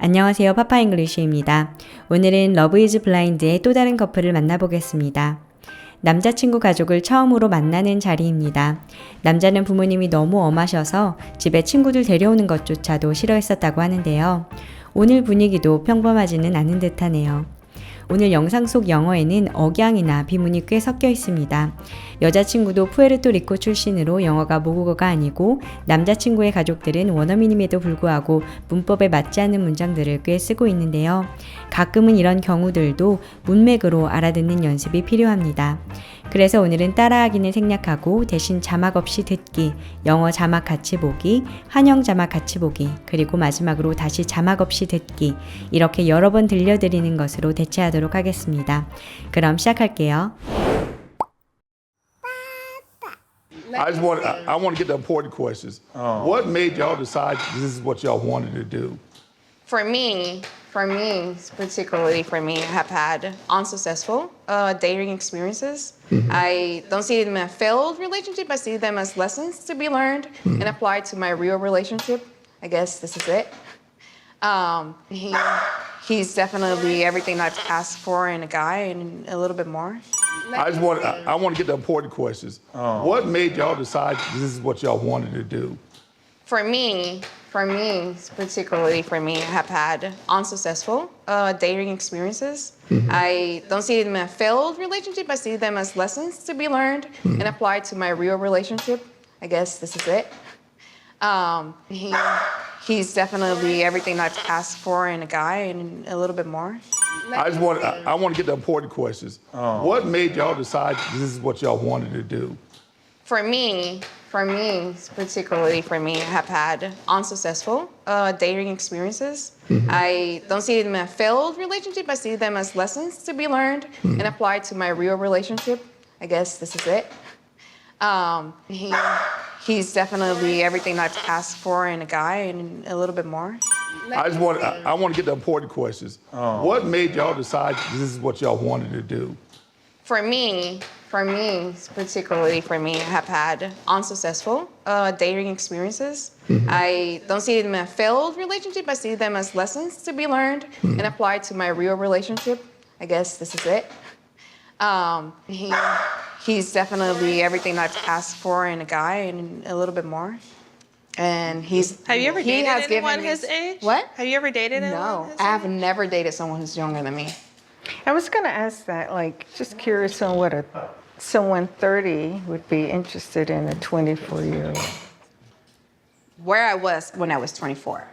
안녕하세요. 파파잉글리쉬입니다. 오늘은 러브 이즈 블라인드의 또 다른 커플을 만나보겠습니다. 남자친구 가족을 처음으로 만나는 자리입니다. 남자는 부모님이 너무 엄하셔서 집에 친구들 데려오는 것조차도 싫어했었다고 하는데요. 오늘 분위기도 평범하지는 않은 듯하네요. 오늘 영상 속 영어에는 억양이나 비문이 꽤 섞여 있습니다. 여자친구도 푸에르토리코 출신으로 영어가 모국어가 아니고 남자친구의 가족들은 원어민임에도 불구하고 문법에 맞지 않는 문장들을 꽤 쓰고 있는데요. 가끔은 이런 경우들도 문맥으로 알아듣는 연습이 필요합니다. 그래서 오늘은 따라하기는 생략하고 대신 자막 없이 듣기, 영어 자막 같이 보기, 한영 자막 같이 보기, 그리고 마지막으로 다시 자막 없이 듣기, 이렇게 여러 번 들려드리는 것으로 대체하도록 하겠습니다. 그럼 시작할게요. I want to get the important questions. What made y'all decide this is what y'all wanted to do? For me, particularly for me, I have had unsuccessful dating experiences. I don't see them as failed relationship. I see them as lessons to be learned and applied to my real relationship. I guess this is it. He's definitely everything I've asked for in a guy and a little bit more. I want to get the important questions. What made y'all decide this is what y'all wanted to do? For me, particularly for me, I have had unsuccessful dating experiences. I don't see them as failed relationship. I see them as lessons to be learned and applied to my real relationship. I guess this is it. He's definitely everything I've asked for in a guy and a little bit more. I want to get the important questions. What made y'all decide this is what y'all wanted to do? For me, particularly for me, I have had unsuccessful dating experiences. I don't see them as failed relationship. I see them as lessons to be learned and applied to my real relationship. I guess this is it. He's definitely everything I've asked for in a guy and a little bit more. I want to get the important questions. What made y'all decide this is what y'all wanted to do? For me, particularly for me, I have had unsuccessful dating experiences. I don't see them as failed relationship. I see them as lessons to be learned and applied to my real relationship. I guess this is it. He's definitely everything I've asked for in a guy and a little bit more. And Have you ever dated anyone his age? What? Have you ever dated anyone No, his I have age? never dated someone who's younger than me. I was going to ask that, just curious on what someone 30 would be interested in a 24-year-old. Where I was when I was 24.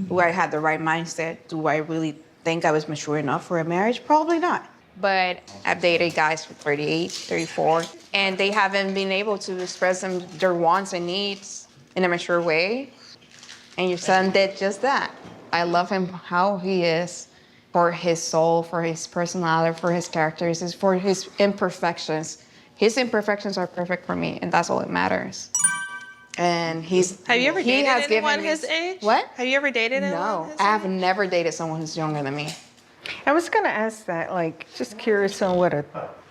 Do I have the right mindset? Do I really think I was mature enough for a marriage? Probably not. But I've dated guys for 38, 34, and they haven't been able to express their wants and needs in a mature way. And your son did just that. I love him how he is, for his soul, for his personality, for his characteristics, for his imperfections. His imperfections are perfect for me, and that's all that matters. And Have you ever dated anyone his age? What? Have you ever dated anyone No, his I have age? never dated someone who's younger than me. I was going to ask that, just curious on what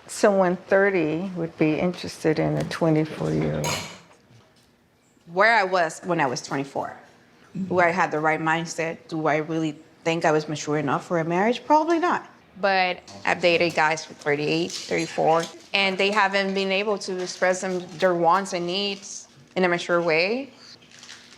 someone 30 would be interested in a 24-year-old. Where I was when I was 24. Do I have the right mindset? Do I really think I was mature enough for a marriage? Probably not. But I've dated guys for 38, 34, and they haven't been able to express their wants and needs in a mature way.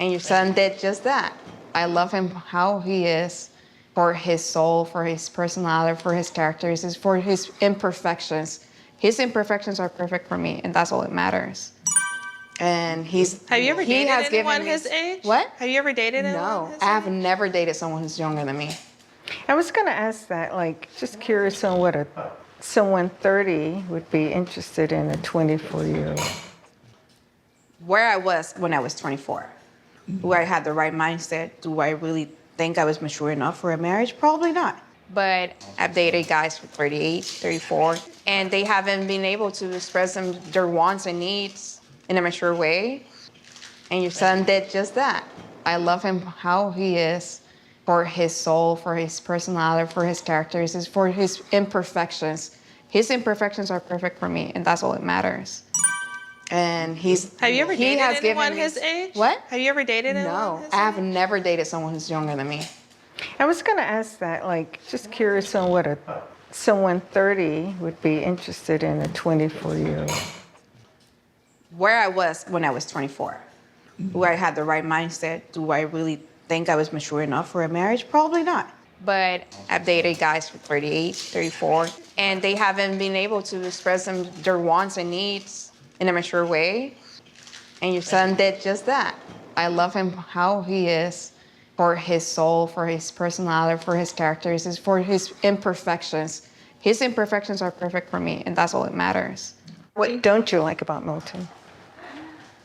And your son did just that. I love him how he is, for his soul, for his personality, for his characteristics, for his imperfections. His imperfections are perfect for me, and that's all that matters. And Have you ever dated anyone his age? What? Have you ever dated anyone No, his I have age? never dated someone who's younger than me. I was going to ask that, just curious on what someone 30 would be interested in a 24-year-old. Where I was when I was 24. Do I have the right mindset? Do I really think I was mature enough for a marriage? Probably not. But I've dated guys for 38, 34, and they haven't been able to express their wants and needs in a mature way. And your son did just that. I love him how he is, for his soul, for his personality, for his characteristics, for his imperfections. His imperfections are perfect for me, and that's all that matters. And Have you ever dated anyone his age? What? Have you ever dated anyone No, his I have age? never dated someone who's younger than me. I was going to ask that, like, just curious on what someone 30 would be interested in a 24-year-old. Where I was when I was 24. Where I had the right mindset. Do I really think I was mature enough for a marriage? Probably not. But I've dated guys for 38, 34, and they haven't been able to express their wants and needs in a mature way. And your son did just that. I love him how he is, for his soul, for his personality, for his characteristics, for his imperfections. His imperfections are perfect for me, and that's all that matters. What don't you like about Milton?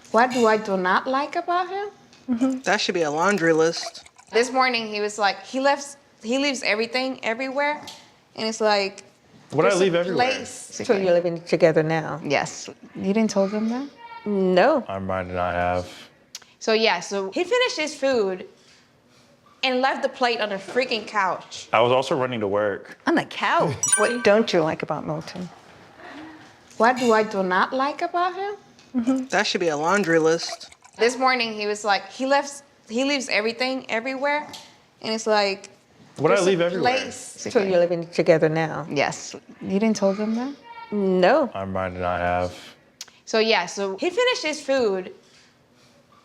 What do I do not like about him? That should be a laundry list. This morning he was like, he leaves everything everywhere, and it's like. What I there's leave a everywhere? place. So you're living together now? Yes. You didn't tell them that? No. I might not have. So yeah, so he finished his food and left the plate on the freaking couch. I was also running to work. On the couch? What don't you like about Milton? What do I do not like about him? That should be a laundry list. This morning he was like, he leaves everything everywhere, and it's like. What I there's leave a everywhere? place. So you're living together now? Yes. You didn't tell them that? No. I might not have. So yeah, so he finished his food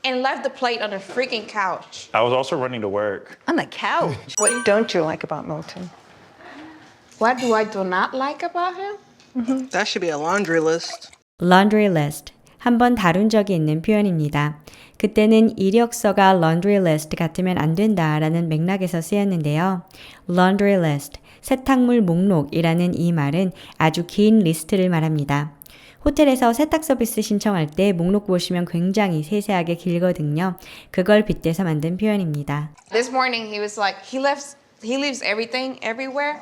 and left the plate on the freaking couch. I was also running to work. On the couch? What don't you like about Milton? What do I do not like about him? That should be a laundry list. laundry list. 한번 다룬 적이 있는 표현입니다. 그때는 이력서가 laundry list 같으면 안 된다라는 맥락에서 쓰였는데요. laundry list, 세탁물 목록이라는 이 말은 아주 긴 리스트를 말합니다. 호텔에서 세탁 서비스 신청할 때 목록 보시면 굉장히 세세하게 길거든요. 그걸 빗대서 만든 표현입니다. This morning he was like, he leaves everything everywhere,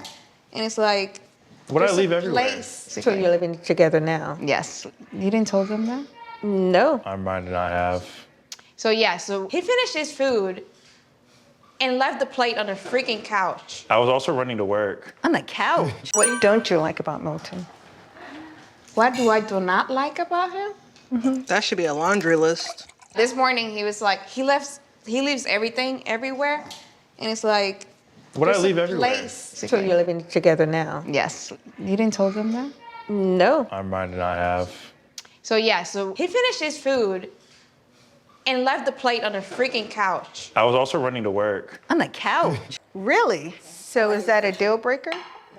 and it's like. What I there's leave a everywhere? place. So you're living together now? Yes. You didn't tell them that? No. I might not have. So yeah, so he finished his food and left the plate on the freaking couch. I was also running to work. On the couch? What don't you like about Milton? What do I do not like about him? That should be a laundry list. This morning he was like, he leaves everything everywhere, and it's like. What I there's leave a everywhere? place. So you're living together now? Yes. You didn't tell them that? No. I might not have. So yeah, so he finished his food and left the plate on the freaking couch. I was also running to work. On the couch? Really? So is that a deal breaker?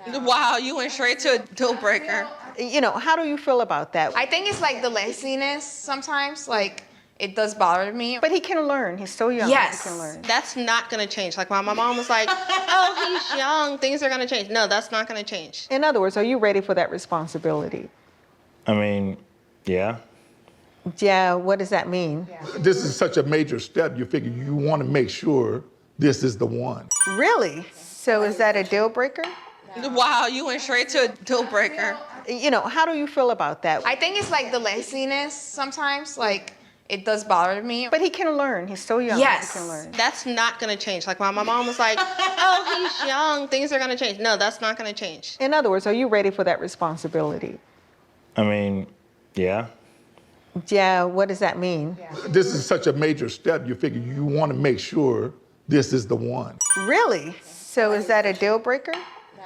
Wow, you went straight to a deal breaker. You know, how do you feel about that? I think it's like the laziness sometimes, like it does bother me. But he can learn. He's so young. Yes. He can learn. That's not going to change. Like my mom was like, oh, he's young. Things are going to change. No, that's not going to change. In other words, are you ready for that responsibility? I mean, yeah. Yeah, what does that mean? This is such a major step. You figure you want to make sure this is the one. Really? So is that a deal breaker? Wow, you went straight to a deal breaker. You know, how do you feel about that? I think it's like the laziness sometimes, like it does bother me. But he can learn. He's so young. Yes. He can learn. That's not going to change. Like my mom was like, oh, he's young. Things are going to change. No, that's not going to change. In other words, are you ready for that responsibility? I mean, yeah. Yeah, what does that mean? This is such a major step. You figure you want to make sure this is the one. Really? So is that a deal breaker?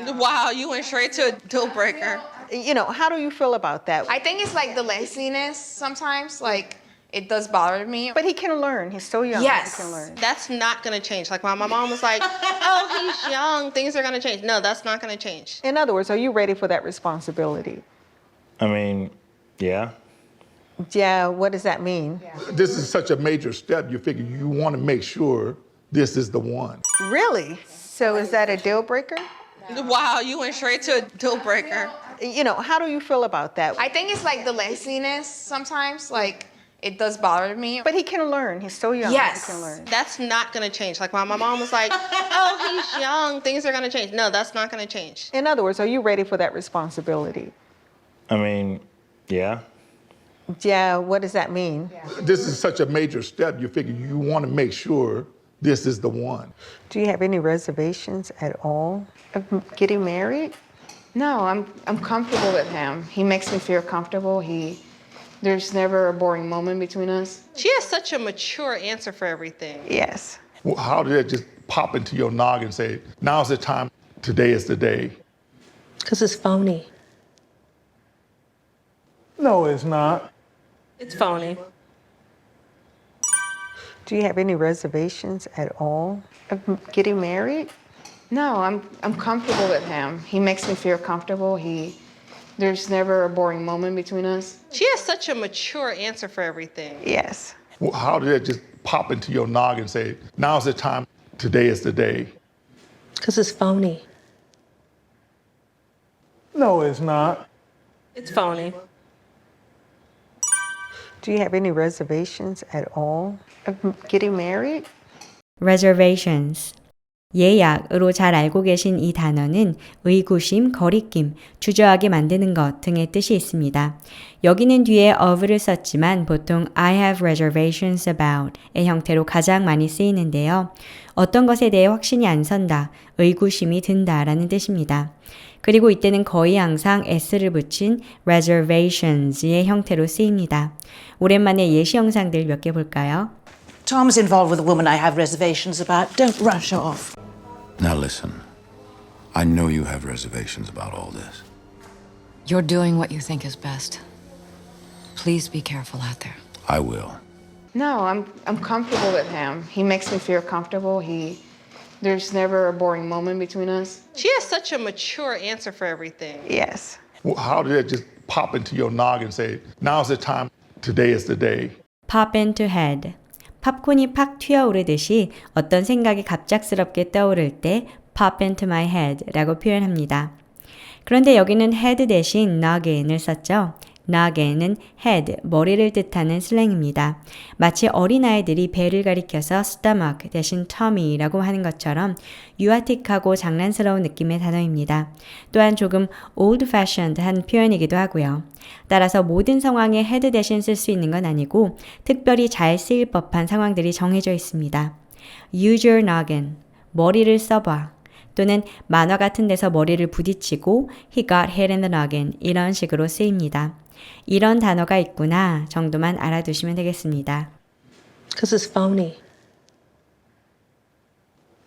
Wow, you went straight to a deal breaker. You know, how do you feel about that? I think it's like the laziness sometimes, like it does bother me. But he can learn. He's so young. Yes. He can learn. That's not going to change. Like my mom was like, oh, he's young. Things are going to change. No, that's not going to change. In other words, are you ready for that responsibility? I mean, yeah. Yeah, what does that mean? This is such a major step. You figure you want to make sure this is the one. Really? So is that a deal breaker? Wow, you went straight to a deal breaker. You know, how do you feel about that? I think it's like the laziness sometimes, like it does bother me. But he can learn. He's so young. Yes. He can learn. That's not going to change. Like my mom was like, oh, he's young. Things are going to change. No, that's not going to change. In other words, are you ready for that responsibility? I mean, yeah. Yeah, what does that mean? This is such a major step. You figure you want to make sure this is the one. Do you have any reservations at all of getting married? No, I'm comfortable with him. He makes me feel comfortable. There's never a boring moment between us. She has such a mature answer for everything. Yes. Well, how did that just pop into your noggin and say, now's the time, today is the day? Because it's phony. No, it's not. It's phony. Do you have any reservations at all of getting married? No, I'm comfortable with him. He makes me feel comfortable. There's never a boring moment between us. She has such a mature answer for everything. Yes. Well, how did that just pop into your noggin and say, now's the time, today is the day? Because it's phony. No, it's not. It's phony. Do you have any reservations at all of getting married? reservations. 예약으로 잘 알고 계신 이 단어는 의구심, 거리낌, 주저하게 만드는 것 등의 뜻이 있습니다. 여기는 뒤에 of를 썼지만 보통 I have reservations about의 형태로 가장 많이 쓰이는데요. 어떤 것에 대해 확신이 안 선다, 의구심이 든다라는 뜻입니다. 그리고 이때는 거의 항상 s를 붙인 reservations의 형태로 쓰입니다. 오랜만에 예시 영상들 몇 개 볼까요? Tom's involved with a woman I have reservations about. Don't rush off. Now listen, I know you have reservations about all this. You're doing what you think is best. Please be careful out there. I will. No, I'm comfortable with him. He makes me feel comfortable. There's never a boring moment between us. She has such a mature answer for everything. Yes. Well, how did that just pop into your noggin and say, now's the time, today is the day? pop into head. 팝콘이 팍 튀어오르듯이 어떤 생각이 갑작스럽게 떠오를 때 pop into my head 라고 표현합니다. 그런데 여기는 head 대신 noggin을 썼죠. noggin은 head, 머리를 뜻하는 슬랭입니다. 마치 어린아이들이 배를 가리켜서 stomach 대신 tummy라고 하는 것처럼 유아틱하고 장난스러운 느낌의 단어입니다. 또한 조금 old-fashioned한 표현이기도 하고요. 따라서 모든 상황에 head 대신 쓸 수 있는 건 아니고 특별히 잘 쓰일 법한 상황들이 정해져 있습니다. Use your noggin, 머리를 써봐. 또는 만화 같은 데서 머리를 부딪히고 he got hit in the noggin 이런 식으로 쓰입니다. 이런 단어가 있구나 정도만 알아두시면 되겠습니다. Because it's phony.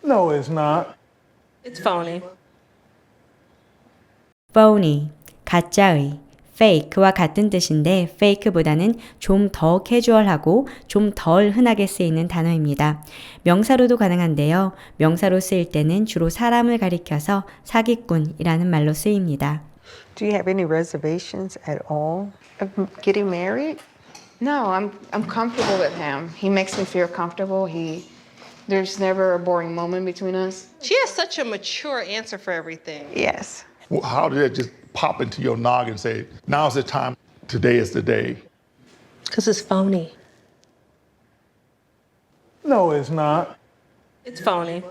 No, it's not. It's phony. phony, 가짜의, fake와 같은 뜻인데 fake보다는 좀 더 캐주얼하고 좀 덜 흔하게 쓰이는 단어입니다. 명사로도 가능한데요. 명사로 쓰일 때는 주로 사람을 가리켜서 사기꾼이라는 말로 쓰입니다. Do you have any reservations at all of getting married? No, I'm comfortable with him. He makes me feel comfortable. There's never a boring moment between us. She has such a mature answer for everything. Yes. Well, how did that just pop into your noggin and say, now's the time, today is the day? Because it's phony. No, it's not. It's phony.